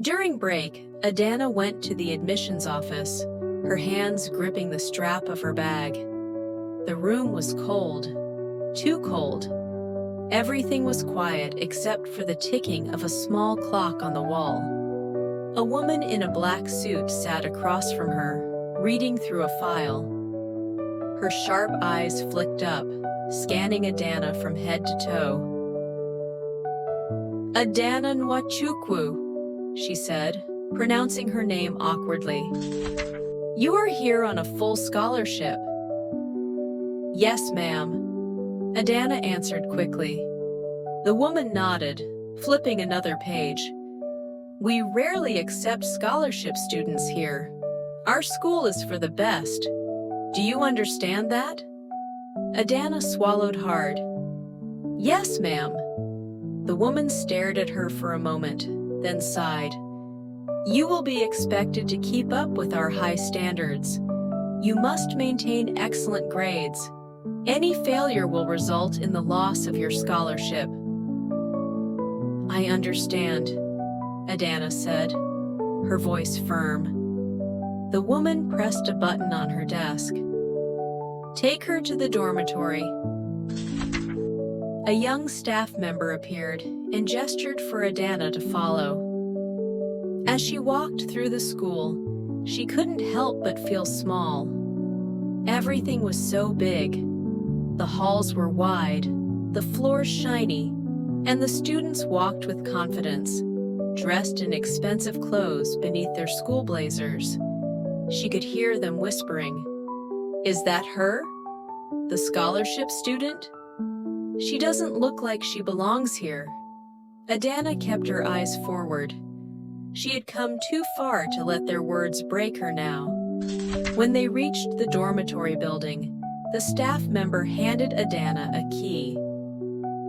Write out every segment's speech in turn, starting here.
During break, Adanna went to the admissions office, her hands gripping the strap of her bag. The room was cold, too cold. Everything was quiet except for the ticking of a small clock on the wall. A woman in a black suit sat across from her, reading through a file. Her sharp eyes flicked up, scanning Adanna from head to toe. "Adanna Nwachukwu," she said, pronouncing her name awkwardly. "You are here on a full scholarship." "Yes, ma'am," Adanna answered quickly. The woman nodded, flipping another page. "We rarely accept scholarship students here. Our school is for the best. Do you understand that?" Adanna swallowed hard. "Yes, ma'am." The woman stared at her for a moment, then sighed. "You will be expected to keep up with our high standards. You must maintain excellent grades. Any failure will result in the loss of your scholarship." "I understand," Adanna said, her voice firm. The woman pressed a button on her desk. "Take her to the dormitory." A young staff member appeared and gestured for Adanna to follow. As she walked through the school, she couldn't help but feel small. Everything was so big. The halls were wide, the floors shiny, and the students walked with confidence, dressed in expensive clothes beneath their school blazers. She could hear them whispering, "Is that her? The scholarship student? She doesn't look like she belongs here." Adanna kept her eyes forward. She had come too far to let their words break her now. When they reached the dormitory building, the staff member handed Adanna a key.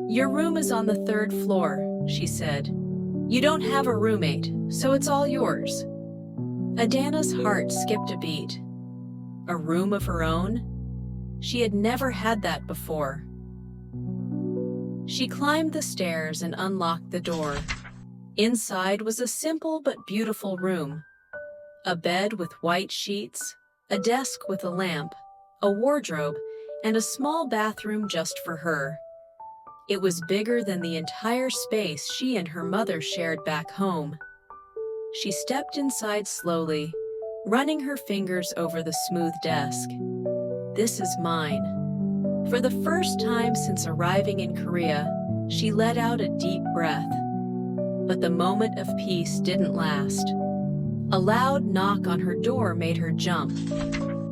"Your room is on the 3rd floor," she said. "You don't have a roommate, so it's all yours." Adanna's heart skipped a beat. A room of her own? She had never had that before. She climbed the stairs and unlocked the door. Inside was a simple but beautiful room. A bed with white sheets, a desk with a lamp, a wardrobe, and a small bathroom just for her. It was bigger than the entire space she and her mother shared back home. She stepped inside slowly, running her fingers over the smooth desk. "This is mine." For the first time since arriving in Korea, she let out a deep breath. But the moment of peace didn't last. A loud knock on her door made her jump.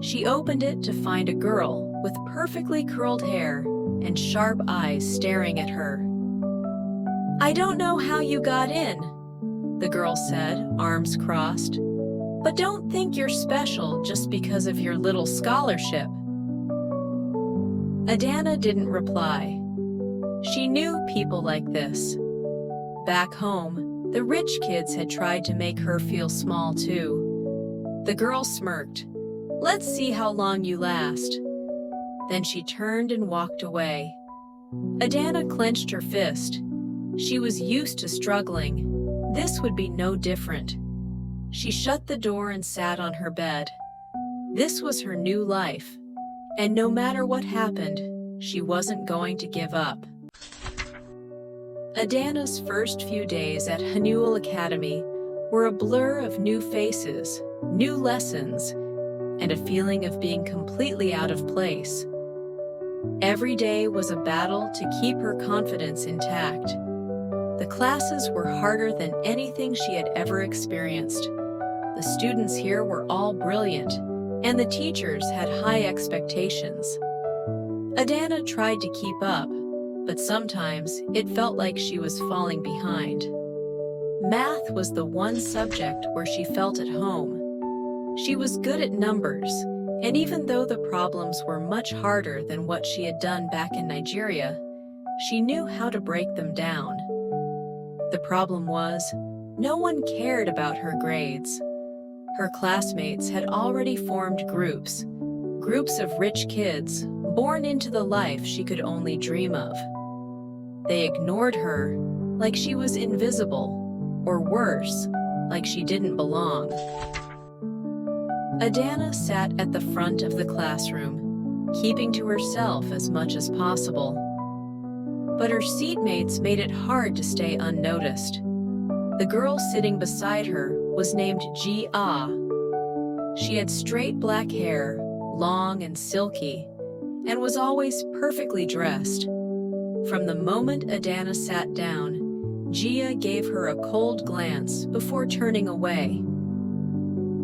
She opened it to find a girl with perfectly curled hair and sharp eyes staring at her. "I don't know how you got in," the girl said, arms crossed. "But don't think you're special just because of your little scholarship." Adanna didn't reply. She knew people like this. Back home, the rich kids had tried to make her feel small too. The girl smirked. "Let's see how long you last." Then she turned and walked away. Adanna clenched her fist. She was used to struggling. This would be no different. She shut the door and sat on her bed. This was her new life. And no matter what happened, she wasn't going to give up. Adanna's first few days at Haneul Academy were a blur of new faces, new lessons, and a feeling of being completely out of place. Every day was a battle to keep her confidence intact. The classes were harder than anything she had ever experienced. The students here were all brilliant, and the teachers had high expectations. Adanna tried to keep up, but sometimes it felt like she was falling behind. Math was the one subject where she felt at home. She was good at numbers, and even though the problems were much harder than what she had done back in Nigeria, she knew how to break them down. The problem was, no one cared about her grades. Her classmates had already formed groups of rich kids, born into the life she could only dream of. They ignored her like she was invisible, or worse, like she didn't belong. Adanna sat at the front of the classroom, keeping to herself as much as possible. But her seatmates made it hard to stay unnoticed. The girl sitting beside her was named Ji-ah. She had straight black hair, long and silky, and was always perfectly dressed. From the moment Adanna sat down, Jia gave her a cold glance before turning away.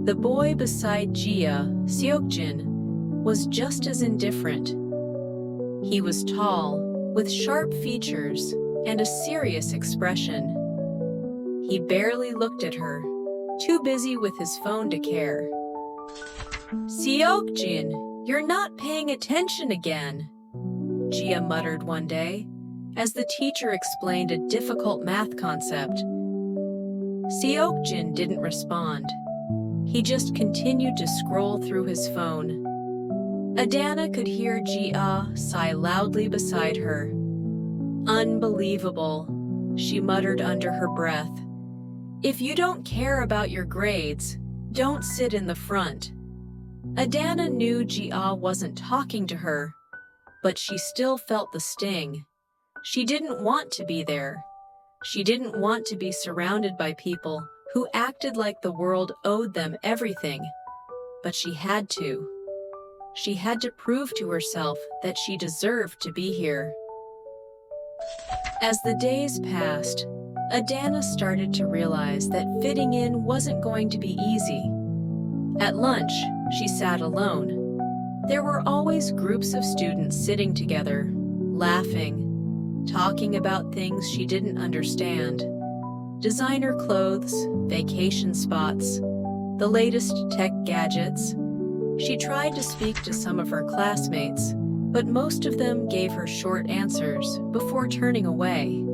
The boy beside Jia, Seokjin, was just as indifferent. He was tall, with sharp features and a serious expression. He barely looked at her, too busy with his phone to care. "Seokjin, you're not paying attention again," Jia muttered one day, as the teacher explained a difficult math concept. Seokjin didn't respond. He just continued to scroll through his phone. Adanna could hear Jia sigh loudly beside her. "Unbelievable," she muttered under her breath. "If you don't care about your grades, don't sit in the front." Adanna knew Jia wasn't talking to her, but she still felt the sting. She didn't want to be there. She didn't want to be surrounded by people who acted like the world owed them everything. But she had to. She had to prove to herself that she deserved to be here. As the days passed, Adanna started to realize that fitting in wasn't going to be easy. At lunch, she sat alone. There were always groups of students sitting together, laughing, talking about things she didn't understand. Designer clothes, vacation spots, the latest tech gadgets. She tried to speak to some of her classmates, but most of them gave her short answers before turning away.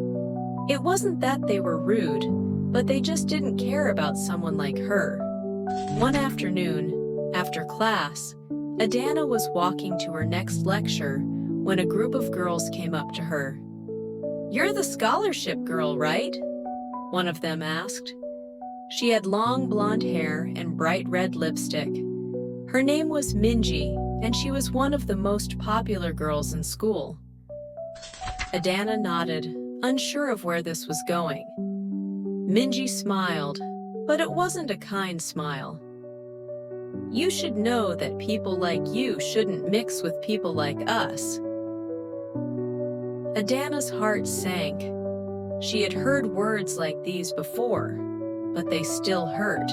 It wasn't that they were rude, but they just didn't care about someone like her. One afternoon, after class, Adanna was walking to her next lecture when a group of girls came up to her. "You're the scholarship girl, right?" one of them asked. She had long blonde hair and bright red lipstick. Her name was Minji, and she was one of the most popular girls in school. Adanna nodded, unsure of where this was going. Minji smiled, but it wasn't a kind smile. "You should know that people like you shouldn't mix with people like us." Adanna's heart sank. She had heard words like these before, but they still hurt.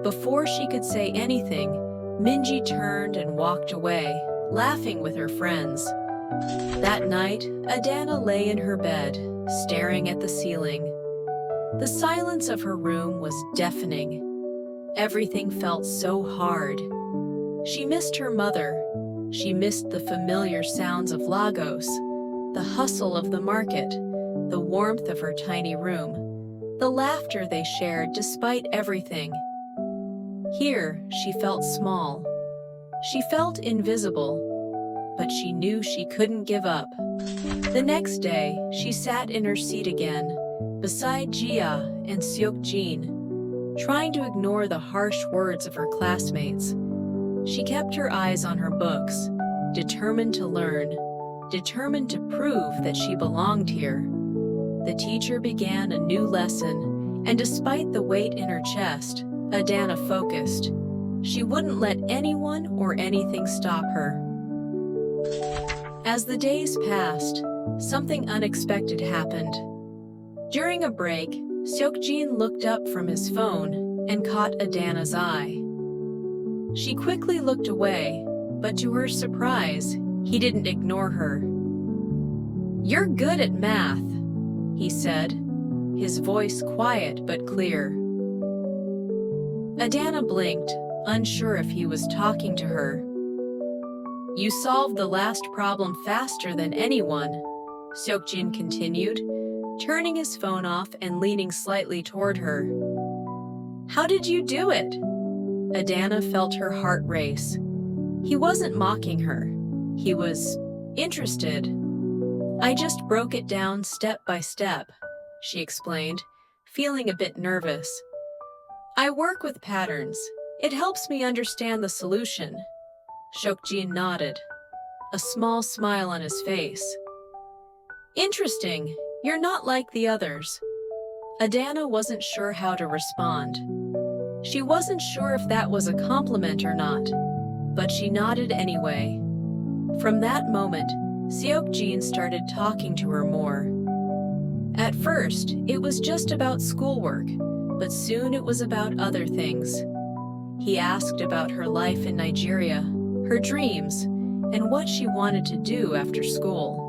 Before she could say anything, Minji turned and walked away, laughing with her friends. That night, Adanna lay in her bed, staring at the ceiling. The silence of her room was deafening. Everything felt so hard. She missed her mother. She missed the familiar sounds of Lagos, the hustle of the market, the warmth of her tiny room, the laughter they shared despite everything. Here, she felt small. She felt invisible, but she knew she couldn't give up. The next day, she sat in her seat again, beside Jia and Seokjin, trying to ignore the harsh words of her classmates. She kept her eyes on her books, determined to learn, determined to prove that she belonged here. The teacher began a new lesson, and despite the weight in her chest, Adanna focused. She wouldn't let anyone or anything stop her. As the days passed, something unexpected happened. During a break, Seokjin looked up from his phone and caught Adanna's eye. She quickly looked away, but to her surprise, he didn't ignore her. "You're good at math," he said, his voice quiet but clear. Adanna blinked, unsure if he was talking to her. "You solved the last problem faster than anyone," Seokjin continued, turning his phone off and leaning slightly toward her. "How did you do it?" Adanna felt her heart race. He wasn't mocking her. He was interested. "I just broke it down step by step," she explained, feeling a bit nervous. I work with patterns. It helps me understand the solution. Seokjin nodded, a small smile on his face. Interesting. You're not like the others. Adanna wasn't sure how to respond. She wasn't sure if that was a compliment or not, but she nodded anyway. From that moment, Seokjin started talking to her more. At first, it was just about schoolwork, but soon it was about other things. He asked about her life in Nigeria, her dreams, and what she wanted to do after school.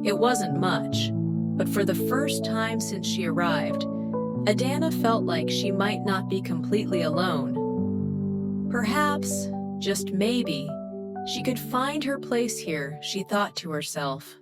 It wasn't much, but for the first time since she arrived, Adanna felt like she might not be completely alone. Perhaps, just maybe, she could find her place here, she thought to herself.